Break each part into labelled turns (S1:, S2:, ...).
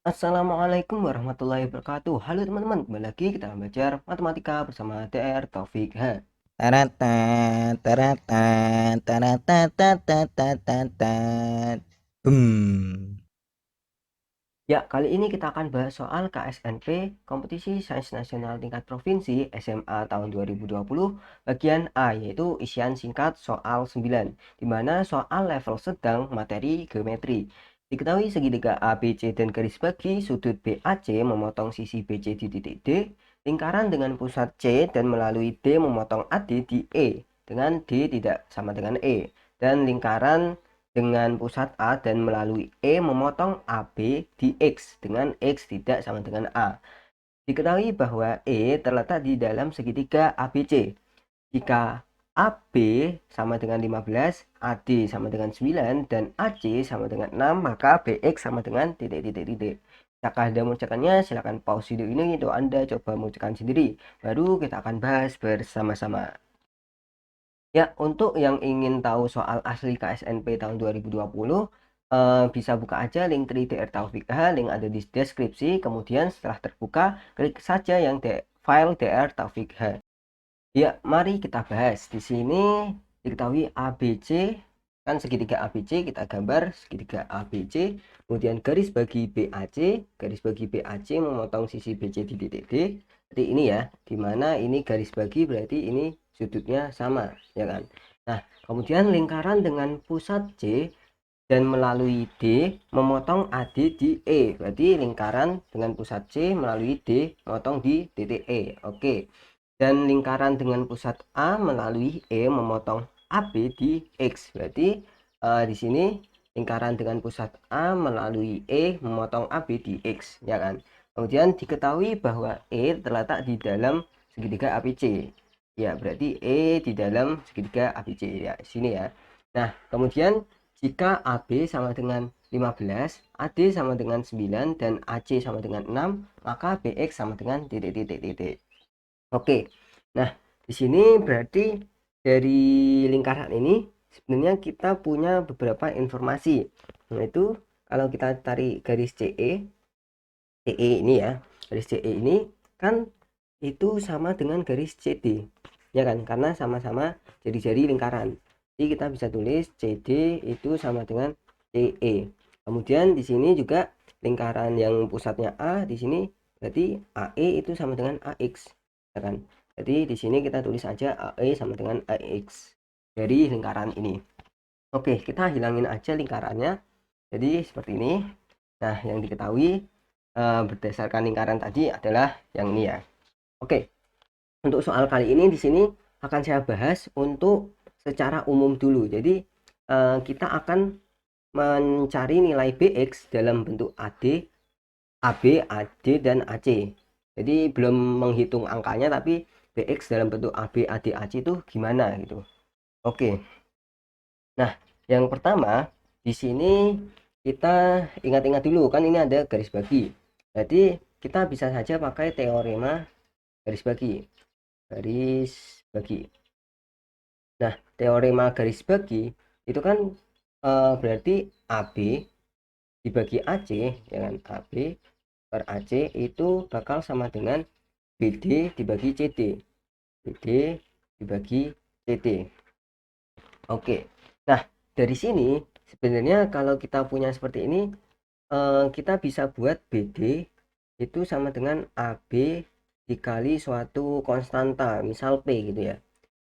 S1: Assalamualaikum warahmatullahi wabarakatuh. Halo teman-teman, kembali lagi kita belajar matematika bersama DR Taufik H.
S2: Taratan, taratan, taratatatatatatat. Boom.
S1: Ya, kali ini kita akan bahas soal KSNP, Kompetisi Sains Nasional Tingkat Provinsi SMA tahun 2020, bagian A, yaitu isian singkat soal 9, di mana soal level sedang materi geometri. Diketahui segitiga ABC dan garis bagi sudut BAC memotong sisi BC di titik D, lingkaran dengan pusat C dan melalui D memotong AD di E, dengan D tidak sama dengan E, dan lingkaran dengan pusat A dan melalui E memotong AB di X dengan X tidak sama dengan A. Diketahui bahwa E terletak di dalam segitiga ABC. Jika AB sama dengan 15, AD sama dengan 9, dan AC sama dengan 6, maka BX sama dengan titik-titik-titik. Jika Anda mengerjakannya, silakan pause video ini untuk Anda coba mengerjakan sendiri. Baru kita akan bahas bersama-sama. Ya, untuk yang ingin tahu soal asli KSNP tahun 2020, bisa buka aja link 3DR Taufik H, link ada di deskripsi. Kemudian setelah terbuka, klik saja yang file DR Taufik H. Ya, mari kita bahas. Di sini diketahui ABC, kan segitiga ABC, kita gambar segitiga ABC, kemudian garis bagi BAC, garis bagi BAC memotong sisi BC di titik D. Jadi ini ya, dimana ini garis bagi berarti ini sudutnya sama, ya kan? Nah, kemudian lingkaran dengan pusat C dan melalui D memotong AD di E. Berarti lingkaran dengan pusat C melalui D memotong di titik E. Oke. Dan lingkaran dengan pusat A melalui E memotong AB di X. Berarti di sini lingkaran dengan pusat A melalui E memotong AB di X, ya kan? Kemudian diketahui bahwa E terletak di dalam segitiga ABC. Ya, berarti E di dalam segitiga ABC ya, sini ya. Nah, kemudian jika AB sama dengan 15, AD sama dengan 9, dan AC sama dengan 6, maka BX sama dengan titik-titik-titik. Oke. Nah, di sini berarti dari lingkaran ini sebenarnya kita punya beberapa informasi. Nah, itu kalau kita tarik garis CE ini ya, garis CE ini kan itu sama dengan garis CD, ya kan? Karena sama-sama jari-jari lingkaran. Jadi kita bisa tulis CD itu sama dengan CE. Kemudian di sini juga lingkaran yang pusatnya A di sini berarti AE itu sama dengan AX, ya kan? Jadi di sini kita tulis aja AE sama dengan AX dari lingkaran ini. Oke, kita hilangin aja lingkarannya. Jadi seperti ini. Nah, yang diketahui berdasarkan lingkaran tadi adalah yang ini ya. Oke, untuk soal kali ini di sini akan saya bahas untuk secara umum dulu. Jadi kita akan mencari nilai BX dalam bentuk AD, AB, AD, dan AC. Jadi belum menghitung angkanya tapi BX dalam bentuk AB, AD, AC itu gimana gitu. Oke. Nah, yang pertama di sini kita ingat-ingat dulu kan ini ada garis bagi. Jadi kita bisa saja pakai teorema garis bagi. Garis bagi. Nah, teorema garis bagi itu kan berarti AB dibagi AC, ya kan? AB per AC itu bakal sama dengan BD dibagi CD. BD dibagi CD. Oke. Nah, dari sini sebenarnya kalau kita punya seperti ini, kita bisa buat BD itu sama dengan AB dikali suatu konstanta, misal P gitu ya.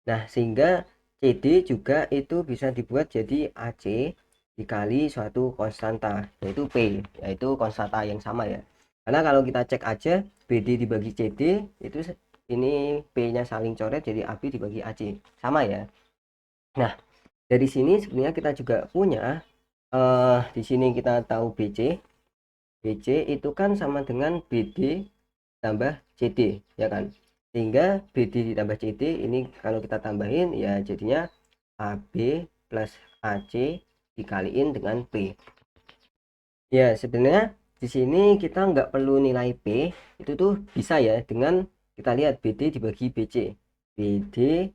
S1: Nah, sehingga CD juga itu bisa dibuat jadi AC dikali suatu konstanta, yaitu P, yaitu konstanta yang sama ya. Karena kalau kita cek aja BD dibagi CD itu ini P-nya saling coret jadi AB dibagi AC. Sama ya. Nah, dari sini sebenarnya kita juga punya di sini kita tahu BC. BC itu kan sama dengan BD tambah CD, ya kan? Sehingga BD ditambah CD ini kalau kita tambahin ya jadinya AB plus AC dikaliin dengan P. Ya, sebenarnya di sini kita nggak perlu nilai P, itu tuh bisa ya dengan kita lihat BD dibagi BC. BD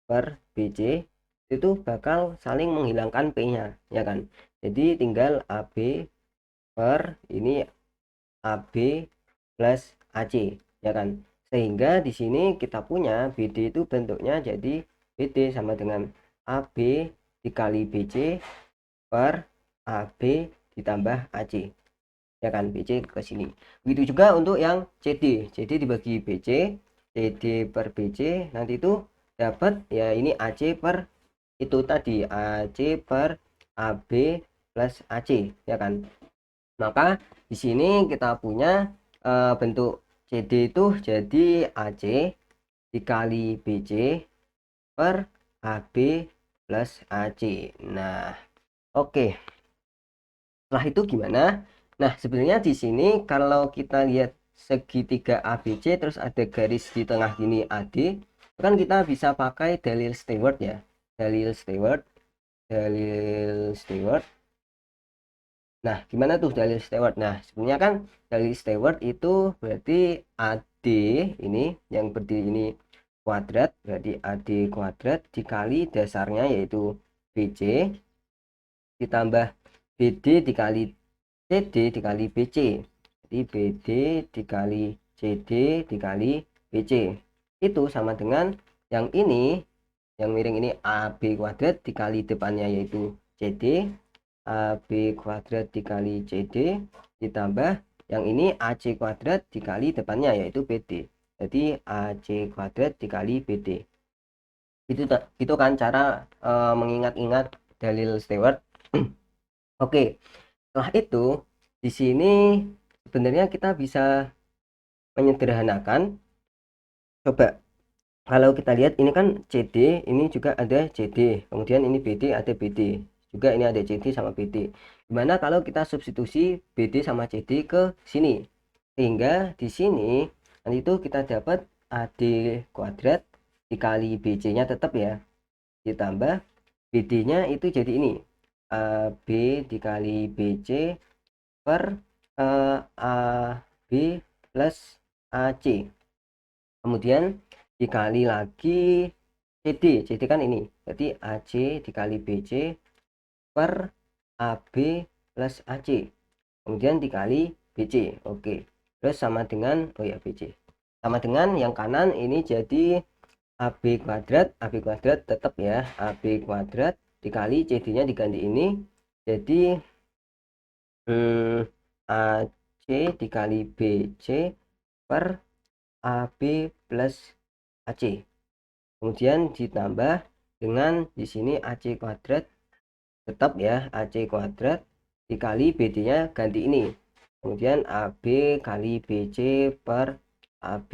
S1: per BC itu bakal saling menghilangkan P-nya, ya kan? Jadi tinggal AB per ini AB plus AC, ya kan. Sehingga di sini kita punya BD itu bentuknya jadi BD sama dengan AB dikali BC per AB ditambah AC, ya kan. BC ke sini. Begitu juga untuk yang CD. CD dibagi BC, CD per BC, nanti itu dapat ya ini AC per itu tadi AC per AB plus AC, ya kan. Maka di sini kita punya bentuk CD itu jadi AC dikali BC per AB plus AC. Nah, oke. Setelah itu gimana? Nah, sebenarnya di sini kalau kita lihat segitiga ABC terus ada garis di tengah gini AD, kan kita bisa pakai dalil Stewart ya. Dalil Stewart, dalil Stewart. Nah, gimana tuh dalil Stewart? Nah, sebenarnya kan dalil Stewart itu berarti AD ini yang berdiri ini kuadrat, berarti AD kuadrat dikali dasarnya yaitu BC ditambah BD dikali CD dikali BC. Jadi BD dikali CD dikali BC. Itu sama dengan yang ini, yang miring ini AB kuadrat dikali depannya yaitu CD, AB kuadrat dikali CD ditambah yang ini AC kuadrat dikali depannya yaitu BD. Jadi AC kuadrat dikali BD. Itu kan cara mengingat-ingat dalil Stewart. Oke, setelah itu di sini sebenarnya kita bisa menyederhanakan. Coba kalau kita lihat ini kan CD, ini juga ada CD, kemudian ini BD ada BD, juga ini ada CD sama BD. Gimana kalau kita substitusi BD sama CD ke sini, sehingga di sini nanti itu kita dapat AD kuadrat dikali BC-nya tetap ya, ditambah BD-nya itu jadi ini AB dikali BC per AB plus AC, kemudian dikali lagi CD kan ini, jadi AC dikali BC per AB plus AC, kemudian dikali BC. Oke, terus sama dengan BC sama dengan yang kanan ini jadi AB kuadrat tetap ya, AB kuadrat dikali CD nya diganti ini jadi AC dikali BC per AB plus AC, kemudian ditambah dengan di sini AC kuadrat tetap ya, AC kuadrat dikali BD nya ganti ini, kemudian AB kali BC per AB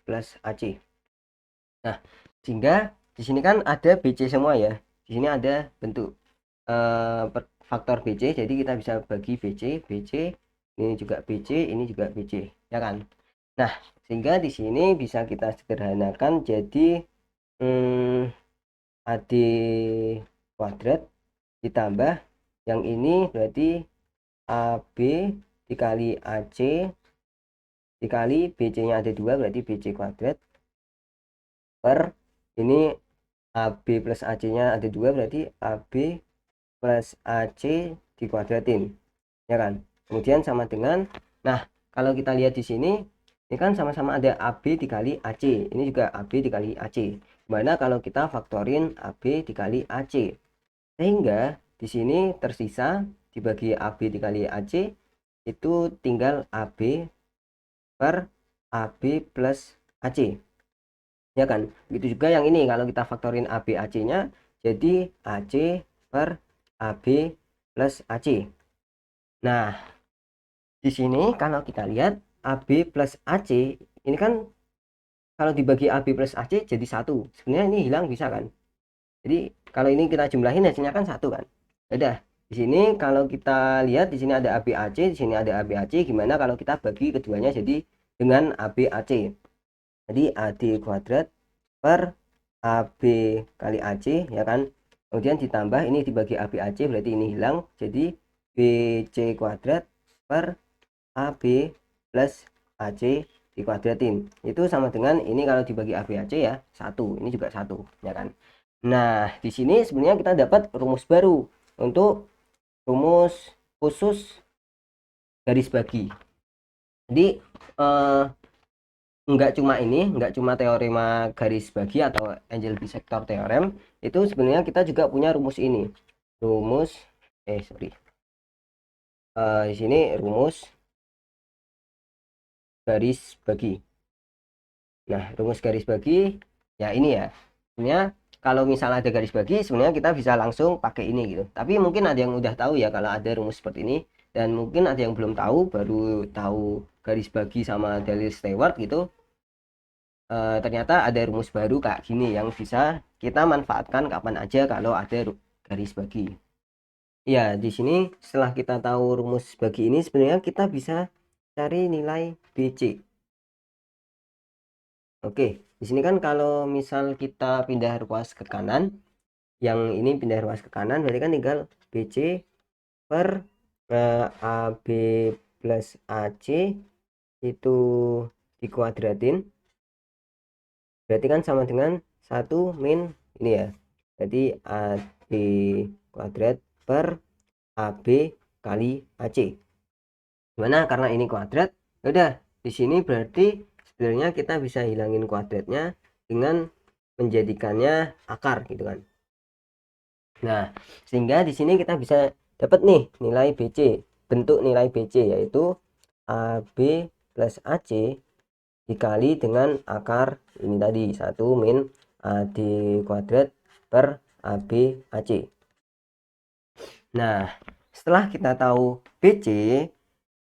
S1: plus AC. Nah, sehingga di sini kan ada BC semua ya, di sini ada bentuk faktor BC, jadi kita bisa bagi BC ini juga BC, ini juga BC, ya kan. Nah, sehingga di sini bisa kita sederhanakan jadi AD kuadrat ditambah yang ini berarti AB dikali AC dikali BC nya ada 2 berarti BC kuadrat per ini AB plus AC nya ada 2 berarti AB plus AC dikuadratin, ya kan. Kemudian sama dengan, nah kalau kita lihat di sini ini kan sama-sama ada AB dikali AC, ini juga AB dikali AC. Gimana kalau kita faktorin AB dikali AC, sehingga di sini tersisa dibagi AB dikali AC itu tinggal AB per AB plus AC, ya kan. Begitu juga yang ini kalau kita faktorin AB AC nya jadi AC per AB plus AC. Nah, di sini kalau kita lihat AB plus AC ini kan kalau dibagi AB plus AC jadi 1, sebenarnya ini hilang bisa kan. Jadi kalau ini kita jumlahin hasilnya kan 1 kan. Udah, di sini kalau kita lihat di sini ada AB AC, di sini ada AB AC, gimana kalau kita bagi keduanya jadi dengan AB AC. Jadi AD kuadrat per AB kali AC, ya kan. Kemudian ditambah ini dibagi AB AC berarti ini hilang jadi BC kuadrat per AB plus AC dikuadratin. Itu sama dengan ini kalau dibagi AB AC ya 1, ini juga 1, ya kan. Nah, di sini sebenarnya kita dapat rumus baru untuk rumus khusus garis bagi. Jadi nggak cuma teorema garis bagi atau angle bisector theorem, itu sebenarnya kita juga punya rumus ini. Rumus di sini rumus garis bagi. Nah, rumus garis bagi ya ini ya. Sebenarnya kalau misalnya ada garis bagi, sebenarnya kita bisa langsung pakai ini gitu. Tapi mungkin ada yang udah tahu ya kalau ada rumus seperti ini, dan mungkin ada yang belum tahu, baru tahu garis bagi sama dalil Stewart gitu. Ternyata ada rumus baru kayak gini yang bisa kita manfaatkan kapan aja kalau ada garis bagi. Ya, di sini setelah kita tahu rumus bagi ini, sebenarnya kita bisa cari nilai BC. Oke, di sini kan kalau misal kita pindah ruas ke kanan, yang ini pindah ruas ke kanan, berarti kan tinggal BC per AB plus AC itu dikuadratin, berarti kan sama dengan 1 min ini ya, jadi AB kuadrat per AB kali AC. Gimana? Karena ini kuadrat, ya udah di sini berarti sebenarnya kita bisa hilangin kuadratnya dengan menjadikannya akar gitu kan. Nah, sehingga di sini kita bisa dapat nih nilai BC. Bentuk nilai BC yaitu AB plus AC dikali dengan akar ini tadi 1 min AD kuadrat per AB AC. Nah, setelah kita tahu BC,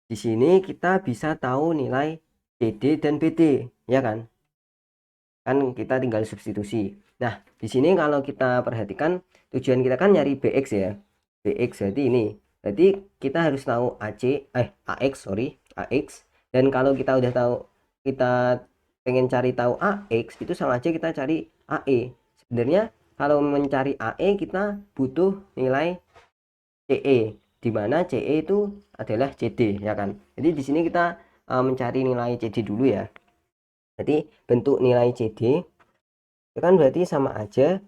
S1: di sini kita bisa tahu nilai CD dan BD, ya kan? Kan kita tinggal substitusi. Nah, di sini kalau kita perhatikan tujuan kita kan nyari BX ya. BX berarti ini. Berarti kita harus tahu AX, sorry, AX. Dan kalau kita udah tahu, kita pengen cari tahu AX, itu sama aja kita cari AE. Sebenarnya kalau mencari AE kita butuh nilai CE, di mana CE itu adalah CD, ya kan. Jadi di sini kita mencari nilai CD dulu ya. Jadi bentuk nilai CD itu kan berarti sama aja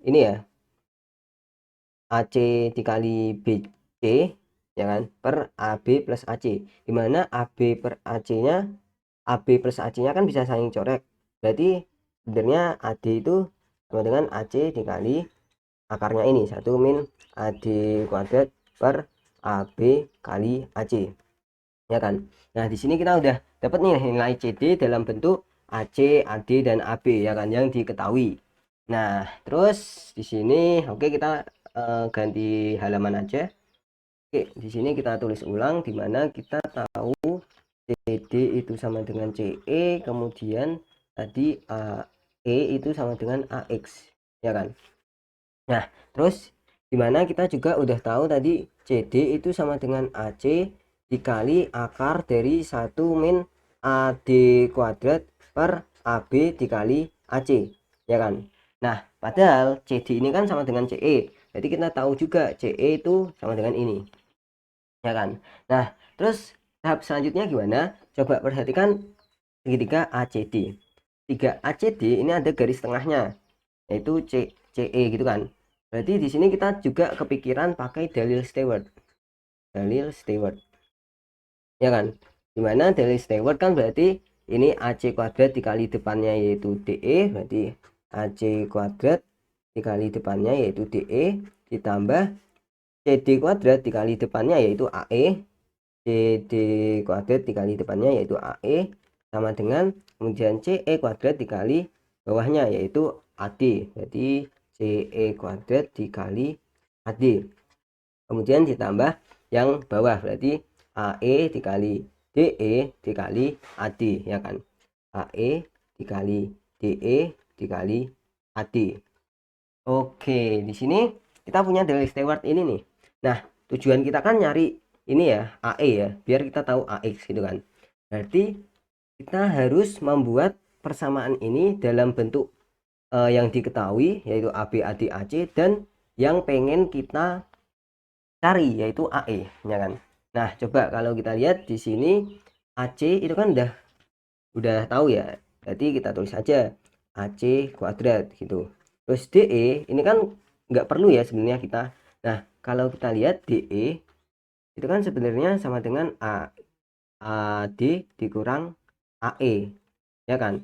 S1: ini ya, AC dikali BC, ya kan, per AB plus AC, di mana AB per AC-nya, AB plus AC-nya kan bisa saling coret. Berarti sebenarnya AD itu sama dengan AC dikali akarnya ini 1 min AD kuadrat per AB kali AC, ya kan. Nah, di sini kita udah dapat nih nilai CD dalam bentuk AC, AD dan AB, ya kan, yang diketahui. Nah, terus di sini oke, kita ganti halaman aja. Oke, di sini kita tulis ulang di mana kita tahu CD itu sama dengan CE, kemudian tadi AE itu sama dengan AX, ya kan. Nah, terus dimana kita juga udah tahu tadi CD itu sama dengan AC dikali akar dari 1 min AD kuadrat per AB dikali AC, ya kan. Nah, padahal CD ini kan sama dengan CE, jadi kita tahu juga CE itu sama dengan ini, ya kan. Nah, terus tahap selanjutnya gimana? Coba perhatikan segitiga ACD. 3 ACD ini ada garis tengahnya, yaitu CE gitu kan. Berarti di sini kita juga kepikiran pakai dalil Stewart. Dalil Stewart, ya kan? Dimana dalil Stewart kan berarti ini AC kuadrat dikali depannya yaitu DE, berarti AC kuadrat dikali depannya yaitu DE ditambah CD kuadrat dikali depannya yaitu AE, CD kuadrat dikali depannya yaitu AE sama dengan kemudian CE kuadrat dikali bawahnya yaitu AD, jadi CE kuadrat dikali AD, kemudian ditambah yang bawah berarti AE dikali DE dikali AD, ya kan. AE dikali DE dikali AD. Oke, di sini kita punya dalil Stewart ini nih. Nah, tujuan kita kan nyari ini ya, AE ya, biar kita tahu AX gitu kan. Berarti kita harus membuat persamaan ini dalam bentuk yang diketahui yaitu AB, AD, AC, dan yang pengen kita cari yaitu AE, ya kan. Nah, coba kalau kita lihat di sini AC itu kan udah tahu ya. Berarti kita tulis saja AC kuadrat gitu. Terus DE ini kan nggak perlu ya sebenarnya kita. Nah, kalau kita lihat DE itu kan sebenarnya sama dengan AD dikurang AE, ya kan?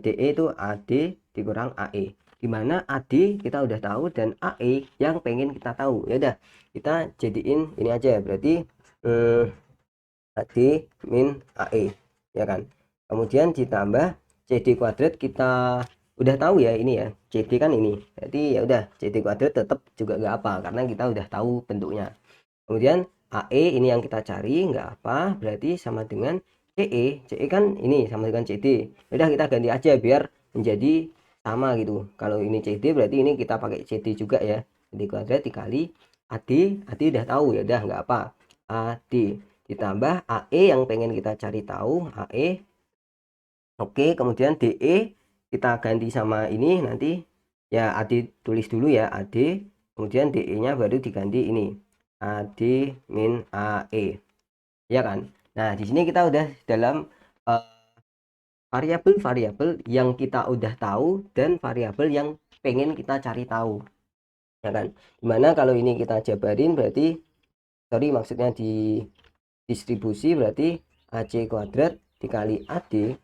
S1: DE itu AD dikurang AE, dimana AD kita udah tahu dan AE yang pengen kita tahu. Ya udah, kita jadiin ini aja, berarti AD min AE, ya kan? Kemudian ditambah CD kuadrat, kita udah tahu ya ini ya, CD kan ini, jadi ya udah CD kuadrat tetap juga nggak apa karena kita udah tahu bentuknya. Kemudian AE ini yang kita cari nggak apa, berarti sama dengan CE. CE kan ini sama dengan CD. Udah, kita ganti aja biar menjadi sama gitu. Kalau ini CD berarti ini kita pakai CD juga ya. CD kuadrat dikali AD. AD udah tahu, ya udah nggak apa. AD ditambah AE yang pengen kita cari tahu, AE. Oke, kemudian DE kita ganti sama ini nanti ya, AD tulis dulu ya, AD. Kemudian DE-nya baru diganti ini. AD min AE, ya kan? Nah, di sini kita udah dalam variabel-variabel yang kita udah tahu dan variabel yang pengen kita cari tahu, ya kan? Dimana kalau ini kita jabarin berarti, sorry maksudnya di distribusi, berarti AC kuadrat dikali AD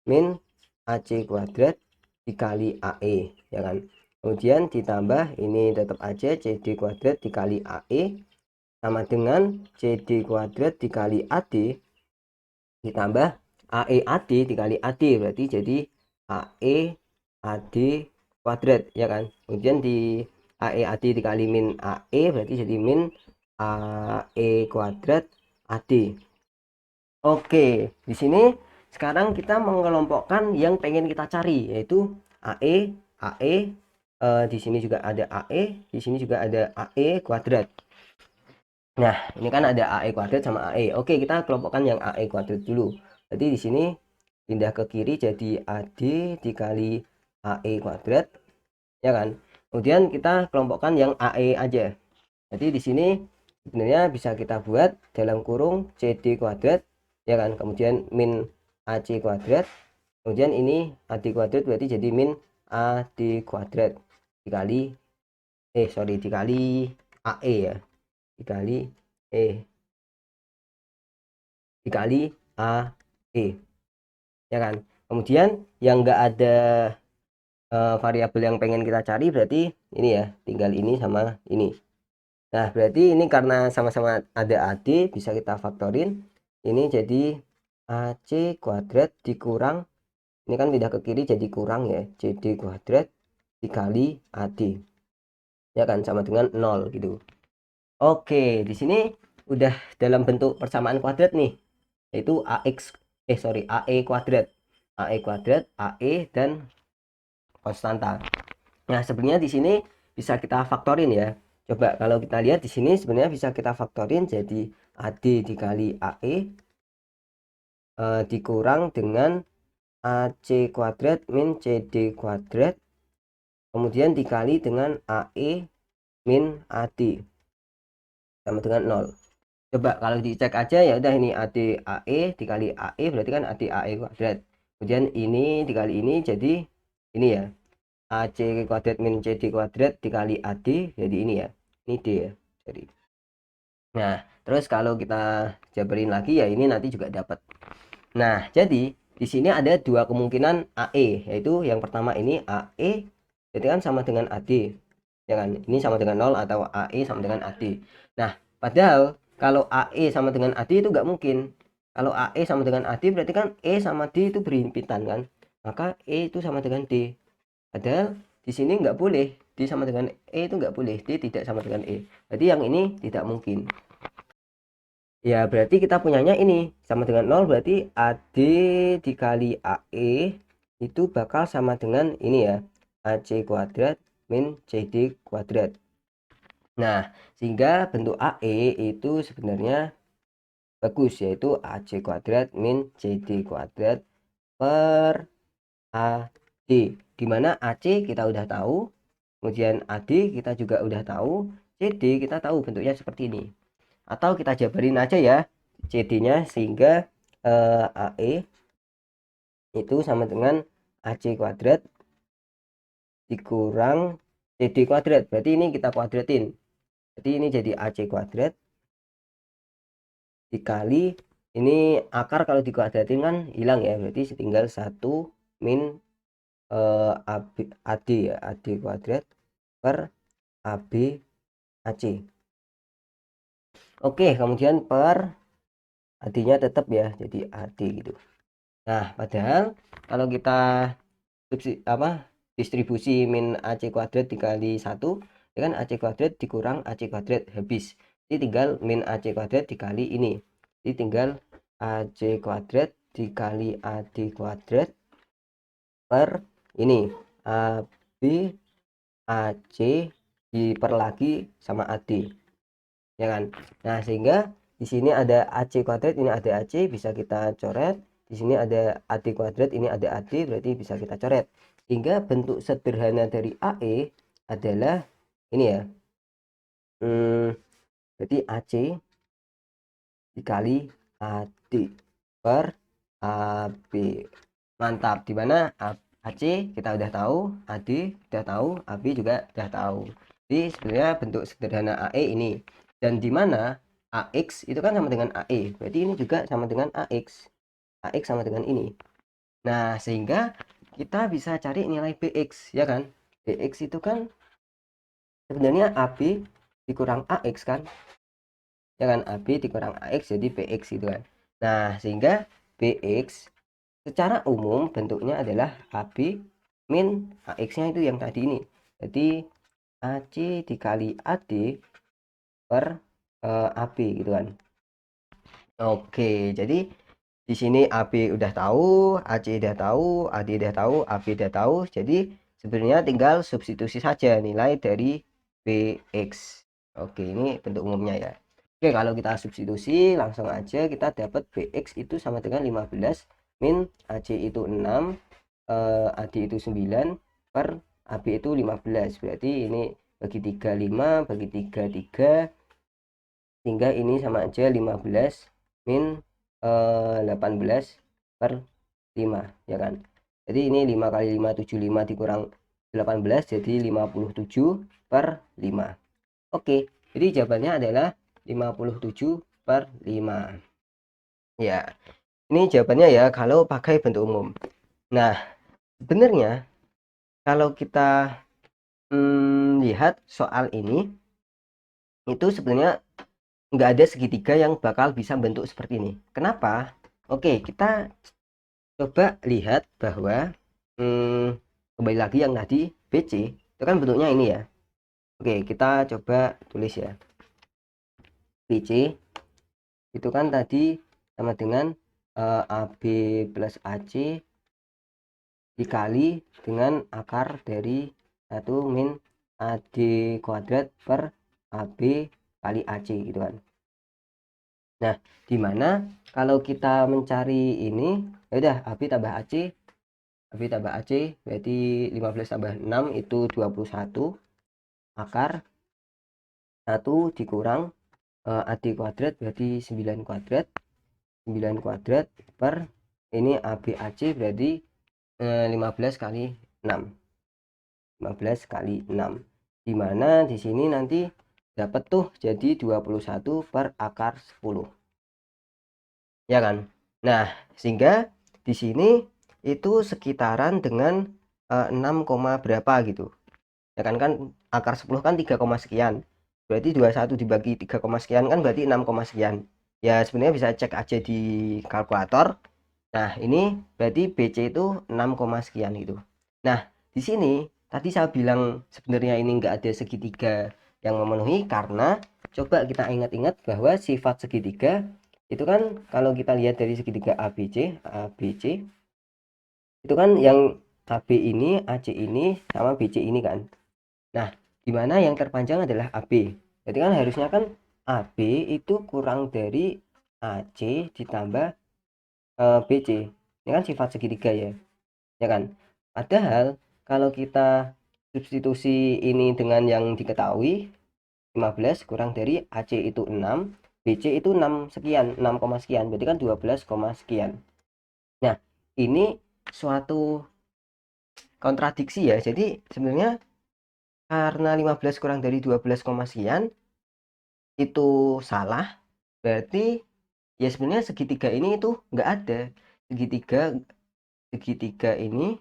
S1: min AC kuadrat dikali AE, ya kan? Kemudian ditambah ini tetap aja CD kuadrat dikali AE sama dengan CD kuadrat dikali AD ditambah AE AD dikali AD, berarti jadi AE AD kuadrat, ya kan? Kemudian di AE AD dikali min AE berarti jadi min AE kuadrat AD. Oke, di sini sekarang kita mengelompokkan yang pengen kita cari, yaitu AE AE, di sini juga ada AE, di sini juga ada AE kuadrat. Nah, ini kan ada AE kuadrat sama AE. Oke, kita kelompokkan yang AE kuadrat dulu. Jadi di sini pindah ke kiri jadi AD dikali AE kuadrat, ya kan? Kemudian kita kelompokkan yang AE aja. Jadi di sini sebenarnya bisa kita buat dalam kurung CD kuadrat, ya kan? Kemudian min AC kuadrat. Kemudian ini AD kuadrat berarti jadi min AD kuadrat dikali dikali AE ya. Dikali dikali AE, ya kan? Kemudian yang enggak ada variabel yang pengen kita cari berarti ini ya, tinggal ini sama ini. Nah, berarti ini karena sama-sama ada AD bisa kita faktorin. Ini jadi AC kuadrat dikurang, ini kan pindah ke kiri jadi kurang ya, CD kuadrat dikali AD, ya kan, sama dengan 0 gitu. Oke, di sini udah dalam bentuk persamaan kuadrat nih, yaitu AE kuadrat, AE dan konstanta. Nah, sebenarnya di sini bisa kita faktorin ya. Coba kalau kita lihat di sini sebenarnya bisa kita faktorin jadi AD dikali AE dikurang dengan AC kuadrat min CD kuadrat, kemudian dikali dengan AE min AD sama dengan 0. Coba kalau dicek aja ya udah, ini AD AE dikali AE berarti kan AD AE kuadrat. Kemudian ini dikali ini jadi ini ya, AC kuadrat min CD kuadrat dikali AD, jadi ini ya, ini D ya. Jadi nah, terus kalau kita jabarin lagi ya ini nanti juga dapat. Nah, jadi di sini ada dua kemungkinan AE, yaitu yang pertama ini AE jadi kan sama dengan AD, ya kan? Ini sama dengan 0 atau AE sama dengan AD. Nah, padahal kalau AE sama dengan AD itu nggak mungkin. Kalau AE sama dengan AD berarti kan E sama D itu berhimpitan kan? Maka E itu sama dengan D. Padahal di sini nggak boleh, D sama dengan E itu nggak boleh, D tidak sama dengan E. Jadi yang ini tidak mungkin. Ya berarti kita punyanya ini sama dengan 0, berarti AD dikali AE itu bakal sama dengan ini ya, AC kuadrat min CD kuadrat. Nah, sehingga bentuk AE itu sebenarnya bagus, yaitu AC kuadrat min CD kuadrat per AD, dimana AC kita udah tahu, kemudian AD kita juga udah tahu, CD kita tahu bentuknya seperti ini. Atau kita jabarin aja ya CD-nya, sehingga AE itu sama dengan AC kuadrat dikurang CD kuadrat, berarti ini kita kuadratin, jadi ini jadi AC kuadrat dikali ini akar kalau dikuadratin kan hilang ya, berarti tinggal 1 min AD ya, AD kuadrat per AB AC. Oke, kemudian per AD-nya tetap ya, jadi AD gitu. Nah, padahal kalau kita distribusi min AC kuadrat dikali 1, ya kan AC kuadrat dikurang AC kuadrat habis. Jadi tinggal min AC kuadrat dikali ini. Jadi tinggal AC kuadrat dikali AD kuadrat per ini AB AC diper lagi sama AD, ya kan. Nah, sehingga di sini ada AC kuadrat, ini ada AC, bisa kita coret. Di sini ada AD kuadrat, ini ada AD, berarti bisa kita coret. Hingga bentuk sederhana dari AE adalah ini ya. Berarti AC dikali AD per AB. Mantap, dimana AC kita udah tahu, AD udah tahu, AB juga udah tahu. Jadi sebenarnya bentuk sederhana AE ini. Dan dimana AX itu kan sama dengan AE, berarti ini juga sama dengan AX. AX sama dengan ini. Nah, sehingga kita bisa cari nilai BX, ya kan? BX itu kan sebenarnya AB dikurang AX kan? Ya kan, AB dikurang AX jadi BX gitu kan. Nah, sehingga BX secara umum bentuknya adalah AB min AX-nya itu yang tadi ini. Jadi AC dikali AD per AB gitu kan. Oke, jadi di sini AB udah tahu, AC udah tahu, AD udah tahu, AB udah tahu. Jadi sebenarnya tinggal substitusi saja nilai dari BX. Oke, ini bentuk umumnya ya. Oke, kalau kita substitusi langsung aja kita dapat BX itu sama dengan 15 min AC itu 6, AD itu 9 per AB itu 15. Berarti ini bagi 3 5, bagi 3 3, sehingga ini sama aja 15 min 18 per 5, ya kan. Jadi ini 5 kali 5 75 dikurang 18 jadi 57 per 5. Oke, jadi jawabannya adalah 57 per 5. Ya, ini jawabannya ya kalau pakai bentuk umum. Nah, sebenarnya kalau kita lihat soal ini, itu sebenarnya nggak ada segitiga yang bakal bisa bentuk seperti ini. Kenapa? Oke, kita coba lihat bahwa kembali lagi yang tadi BC itu kan bentuknya ini ya. Oke, kita coba tulis ya. BC itu kan tadi sama dengan AB plus AC dikali dengan akar dari 1 min AD kuadrat per AB kali AC gitu kan. Nah, dimana kalau kita mencari ini, ya udah AB tambah AC, AB tambah AC berarti 15 tambah 6 itu 21 akar 1 dikurang AD kuadrat berarti 9 kuadrat, 9 kuadrat per ini AB AC berarti 15 kali 6. 15 kali 6. Dimana di sini nanti dapat tuh jadi 21 per akar 10. Ya kan? Nah, sehingga di sini itu sekitaran dengan 6, berapa gitu. Ya kan, akar 10 kan 3, sekian. Berarti 21 dibagi 3, sekian kan berarti 6, sekian. Ya sebenarnya bisa cek aja di kalkulator. Nah, ini berarti BC itu 6, sekian gitu. Nah, di sini tadi saya bilang sebenarnya ini enggak ada segitiga yang memenuhi karena coba kita ingat-ingat bahwa sifat segitiga itu kan kalau kita lihat dari segitiga ABC, itu kan yang AB ini, AC ini sama BC ini kan. Nah, dimana yang terpanjang adalah AB. Jadi kan harusnya kan AB itu kurang dari AC ditambah BC. Ini kan sifat segitiga ya. Ya kan? Padahal kalau kita substitusi ini dengan yang diketahui 15 kurang dari AC itu 6, BC itu 6 sekian, 6, sekian. Berarti kan 12, sekian. Nah, ini suatu kontradiksi ya. Jadi sebenarnya karena 15 kurang dari 12, sekian itu salah, berarti Ya sebenarnya segitiga ini itu nggak ada. Segitiga segitiga ini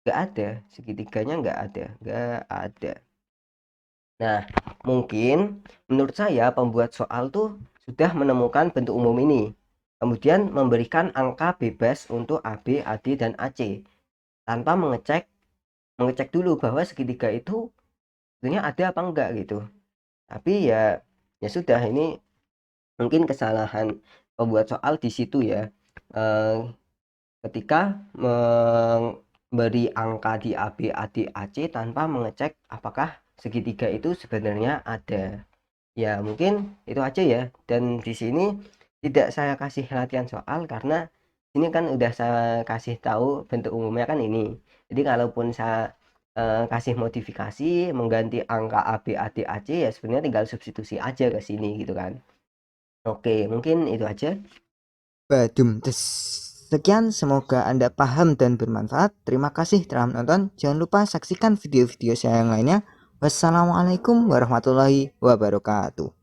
S1: nggak ada. Segitiganya nggak ada. Nah, mungkin menurut saya pembuat soal tuh sudah menemukan bentuk umum ini. Kemudian memberikan angka bebas untuk AB, AD, dan AC tanpa mengecek dulu bahwa segitiga itu sebenarnya ada apa enggak gitu. Tapi ya sudah, ini mungkin kesalahan pembuat soal di situ ya. Eh, Ketika memberi angka di AB, AD, AC tanpa mengecek apakah segitiga itu sebenarnya ada. Ya, mungkin itu aja ya. Dan di sini tidak saya kasih latihan soal karena ini kan udah saya kasih tahu bentuk umumnya kan ini. Jadi kalaupun saya kasih modifikasi mengganti angka A, B, A, D, A, C ya sebenarnya tinggal substitusi aja ke sini gitu kan. Oke, mungkin itu aja.
S2: Badum tes. Sekian, semoga Anda paham dan bermanfaat. Terima kasih telah menonton. Jangan lupa saksikan video-video saya yang lainnya. Wassalamualaikum warahmatullahi wabarakatuh.